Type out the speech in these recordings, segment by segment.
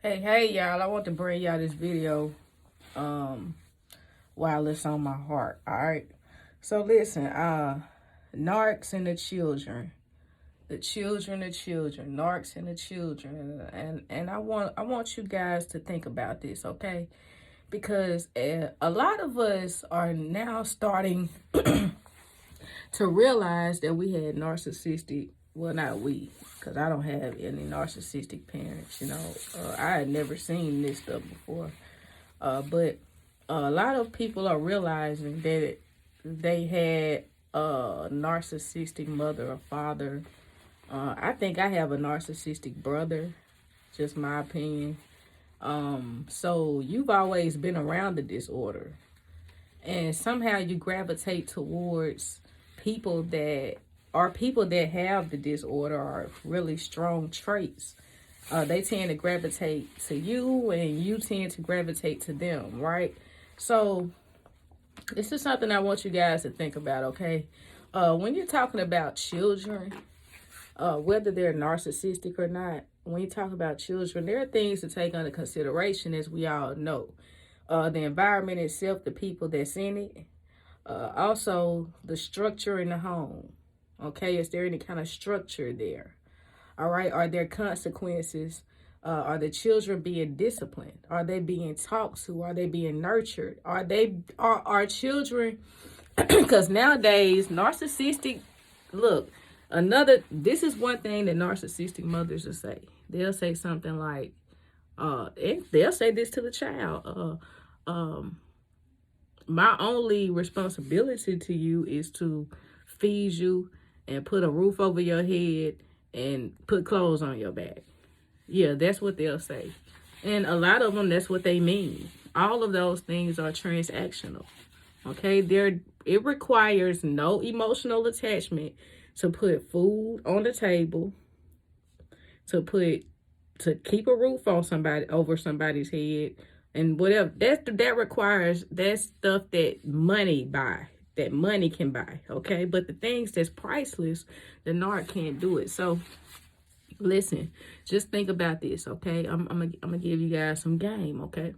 Hey, y'all. I want to bring y'all this video while it's on my heart. All right. So listen, narcs and the children. The children, narcs and the children. And I want you guys to think about this, okay? Because a lot of us are now starting to realize that we had narcissistic, well, not we, because I don't have any narcissistic parents, I had never seen this stuff before. But a lot of people are realizing that they had a narcissistic mother or father. I think I have a narcissistic brother, just my opinion. So you've always been around the disorder, and somehow you gravitate towards people that have the disorder or really strong traits. They tend to gravitate to you, and you tend to gravitate to them, right? So this is something I want you guys to think about, okay? When you're talking about children, whether they're narcissistic or not, when you talk about children, there are things to take under consideration, as we all know. The environment itself, the people that's in it, also the structure in the home. Okay, is there any kind of structure there? All right, are there consequences? Are the children being disciplined? Are they being talked to? Are they being nurtured? Are children, because nowadays narcissistic, look, this is one thing that narcissistic mothers will say. They'll say something like, and they'll say this to the child, my only responsibility to you is to feed you and put a roof over your head and put clothes on your back. Yeah, that's what they'll say. And a lot of them, that's what they mean. All of those things are transactional. Okay, it requires no emotional attachment to put food on the table, to keep a roof on over somebody's head, and whatever. That requires, that's stuff that money can buy. Okay, but the things that's priceless, the narc can't do it. So listen, just think about this, okay? I'm gonna give you guys some game, okay?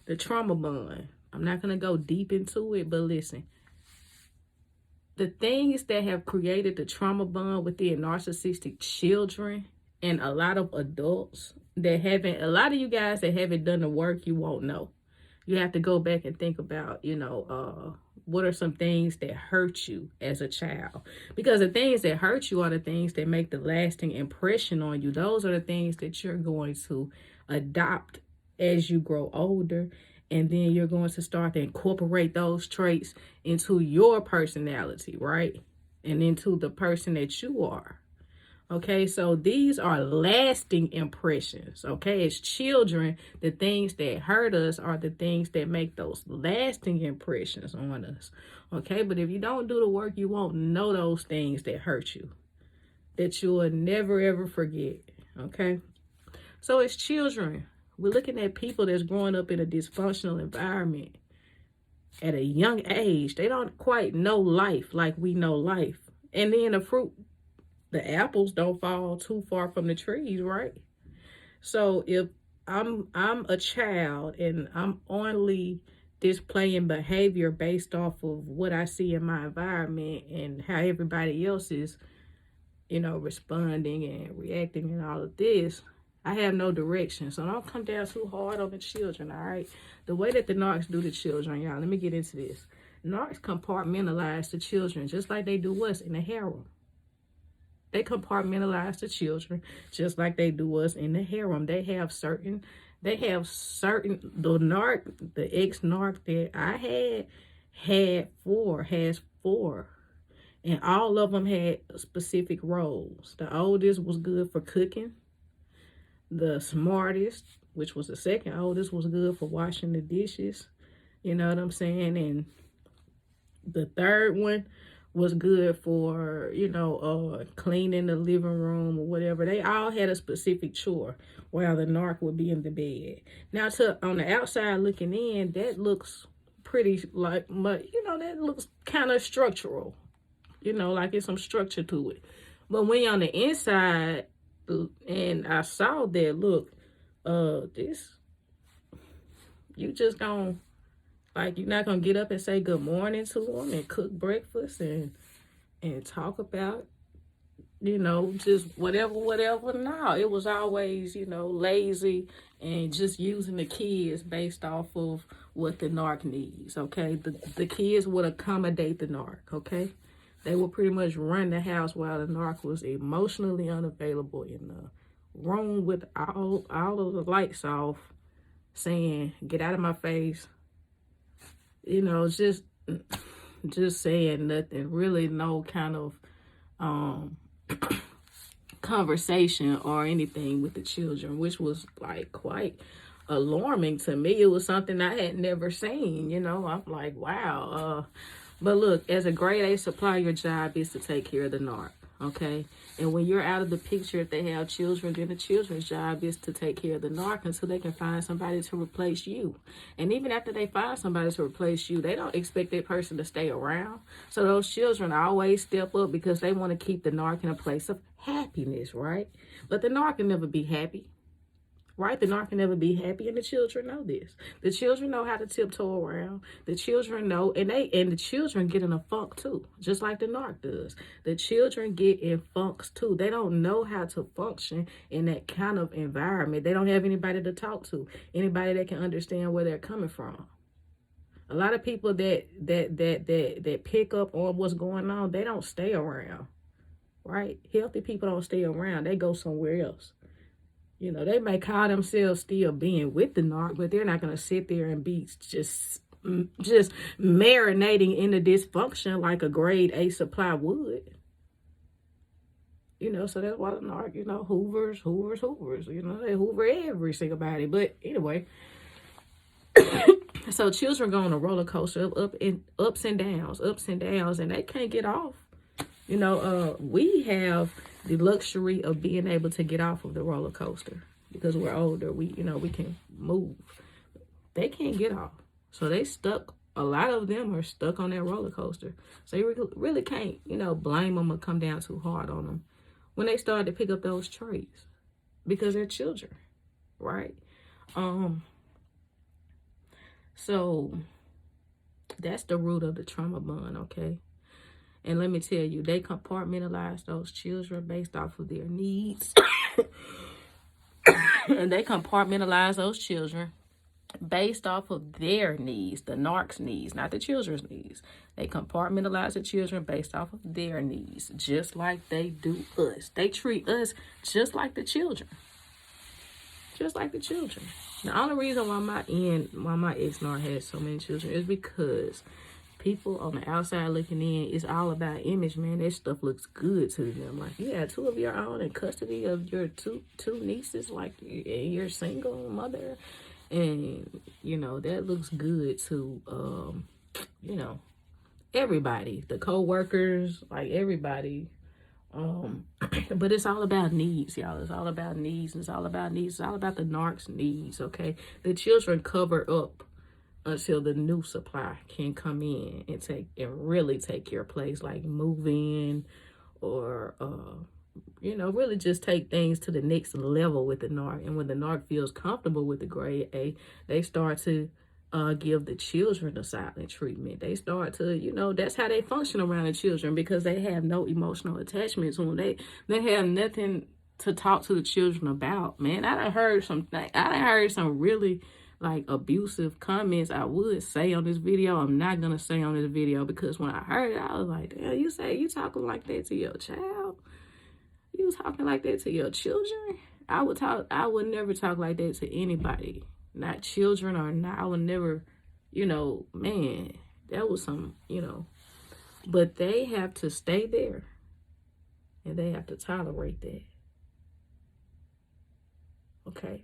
The trauma bond. I'm not gonna go deep into it, but listen. The things that have created the trauma bond within narcissistic children and a lot of adults a lot of you guys that haven't done the work, you won't know. You have to go back and think about, what are some things that hurt you as a child? Because the things that hurt you are the things that make the lasting impression on you. Those are the things that you're going to adopt as you grow older. And then you're going to start to incorporate those traits into your personality, right? And into the person that you are. Okay, so these are lasting impressions. Okay, as children, the things that hurt us are the things that make those lasting impressions on us. Okay, but if you don't do the work, you won't know those things that hurt you, that you will never ever forget. Okay, so as children, we're looking at people that's growing up in a dysfunctional environment at a young age. They don't quite know life like we know life. And then the apples don't fall too far from the trees, right? So if I'm a child and I'm only displaying behavior based off of what I see in my environment and how everybody else is, responding and reacting and all of this, I have no direction. So don't come down too hard on the children, all right? The way that the narcs do the children, y'all, let me get into this. Narcs compartmentalize the children just like they do us in the harem. They compartmentalize the children just like they do us in the harem. The ex-narc that I has four. And all of them had specific roles. The oldest was good for cooking. The smartest, which was the second oldest, was good for washing the dishes. You know what I'm saying? And the third one was good for, cleaning the living room or whatever. They all had a specific chore while the narc would be in the bed. Now, on the outside looking in, that looks pretty that looks kind of structural. Like it's some structure to it. But when you're on the inside, and I saw that, look, this, you just gonna, like, you're not gonna get up and say good morning to them and cook breakfast and talk about, just whatever. No, it was always, lazy and just using the kids based off of what the narc needs, okay? The kids would accommodate the narc, okay? They would pretty much run the house while the narc was emotionally unavailable in the room with all of the lights off, saying, get out of my face, just saying nothing, really no kind of conversation or anything with the children, which was like quite alarming to me. It was something I had never seen, I'm like, wow. But look, as a grade A supply, your job is to take care of the narc, okay? And when you're out of the picture, if they have children, then the children's job is to take care of the narc until they can find somebody to replace you. And even after they find somebody to replace you, they don't expect that person to stay around. So those children always step up because they want to keep the narc in a place of happiness, right? But the narc can never be happy. Right? The narc can never be happy, and the children know this. The children know how to tiptoe around. The children know, and the children get in a funk too, just like the narc does. The children get in funks too. They don't know how to function in that kind of environment. They don't have anybody to talk to, anybody that can understand where they're coming from. A lot of people that pick up on what's going on, they don't stay around. Right? Healthy people don't stay around. They go somewhere else. They may call themselves still being with the narc, but they're not going to sit there and be just marinating in the dysfunction like a grade A supply would. So that's why the narc, hoovers. They hoover every single body. But anyway, so children go on a roller coaster of ups and downs, and they can't get off. We have the luxury of being able to get off of the roller coaster because we're older. We can move. They can't get off. So they stuck. A lot of them are stuck on that roller coaster. So you really can't, blame them or come down too hard on them when they start to pick up those traits because they're children, right? So that's the root of the trauma bond, okay? And let me tell you, they compartmentalize those children based off of their needs. And they compartmentalize those children based off of their needs, the narc's needs, not the children's needs. They compartmentalize the children based off of their needs, just like they do us. They treat us just like the children. Just like the children. The only reason why my ex-narc has so many children is because people on the outside looking in, it's all about image, man. That stuff looks good to them. Like, you have two of your own in custody of your two nieces, like, and you're single mother. And, that looks good to, everybody. The co-workers, like, everybody. But it's all about needs, y'all. It's all about needs. It's all about needs. It's all about the narc's needs, okay? The children cover up until the new supply can come in and really take your place, like move in or, really just take things to the next level with the narc. And when the narc feels comfortable with the grade A, they start to give the children the silent treatment. They start to, that's how they function around the children because they have no emotional attachment to them. They have nothing to talk to the children about, man. I done heard some really like abusive comments I would say on this video. I'm not gonna say on this video because when I heard it, I was like, damn, you talking like that to your child? You talking like that to your children? I would never talk like that to anybody, not children or not. I would never, man, that was some, but they have to stay there and they have to tolerate that. Okay.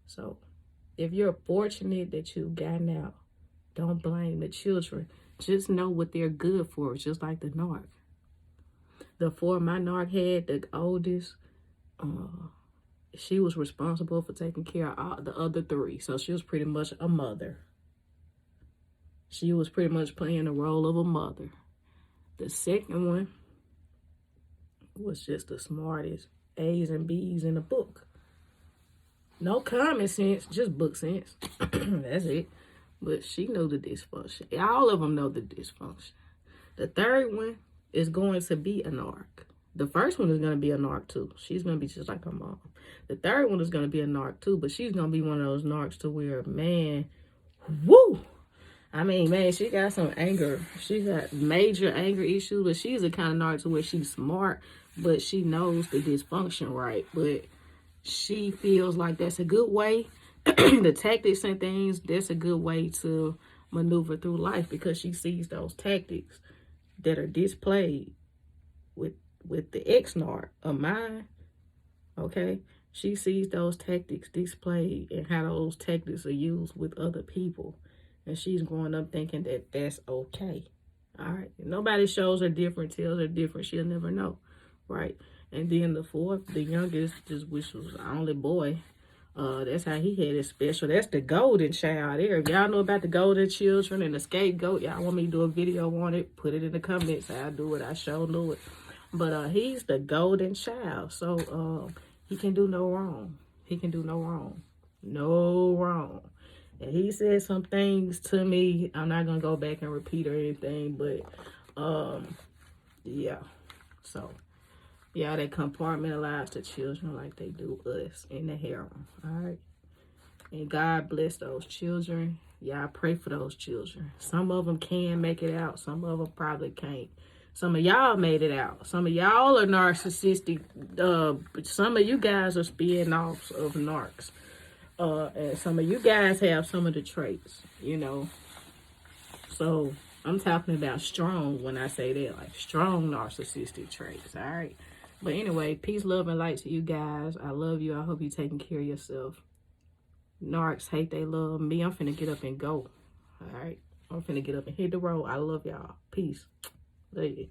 So if you're fortunate that you've gotten out, don't blame the children. Just know what they're good for, just like the narc. The four my narc had, the oldest, she was responsible for taking care of all the other three. So she was pretty much a mother. She was pretty much playing the role of a mother. The second one was just the smartest A's and B's in the book. No common sense, just book sense. That's it. But she know the dysfunction. All of them know the dysfunction. The third one is going to be a narc. The first one is going to be a narc too. She's going to be just like her mom. The third one is going to be a narc too, but she's going to be one of those narcs to where, man, woo! I mean, man, she got some anger. She got major anger issues, but she's the kind of narc to where she's smart, but she knows the dysfunction, right? But she feels like that's a good way. The tactics and things, that's a good way to maneuver through life because she sees those tactics that are displayed with the ex-narc of mine, okay? She sees those tactics displayed and how those tactics are used with other people. And she's growing up thinking that that's okay. All right. Nobody shows her different, tells her different. She'll never know. Right. And then the fourth, the youngest, which was the only boy, that's how he had it special. That's the golden child there. If y'all know about the golden children and the scapegoat, y'all want me to do a video on it, put it in the comments. I'll do it. I sure know it. But he's the golden child. So he can do no wrong. He can do no wrong. No wrong. And he said some things to me. I'm not going to go back and repeat or anything, but, yeah. So, yeah, they compartmentalize the children like they do us in the harem, all right? And God bless those children. Y'all pray for those children. Some of them can make it out. Some of them probably can't. Some of y'all made it out. Some of y'all are narcissistic. Some of you guys are spin-offs of narcs. And some of you guys have some of the traits, you know. So I'm talking about strong when I say that, like strong narcissistic traits, all right? But anyway, peace, love, and light to you guys. I love you. I hope you're taking care of yourself. Narcs hate they love me. I'm finna get up and go, all right? I'm finna get up and hit the road. I love y'all. Peace. Love you.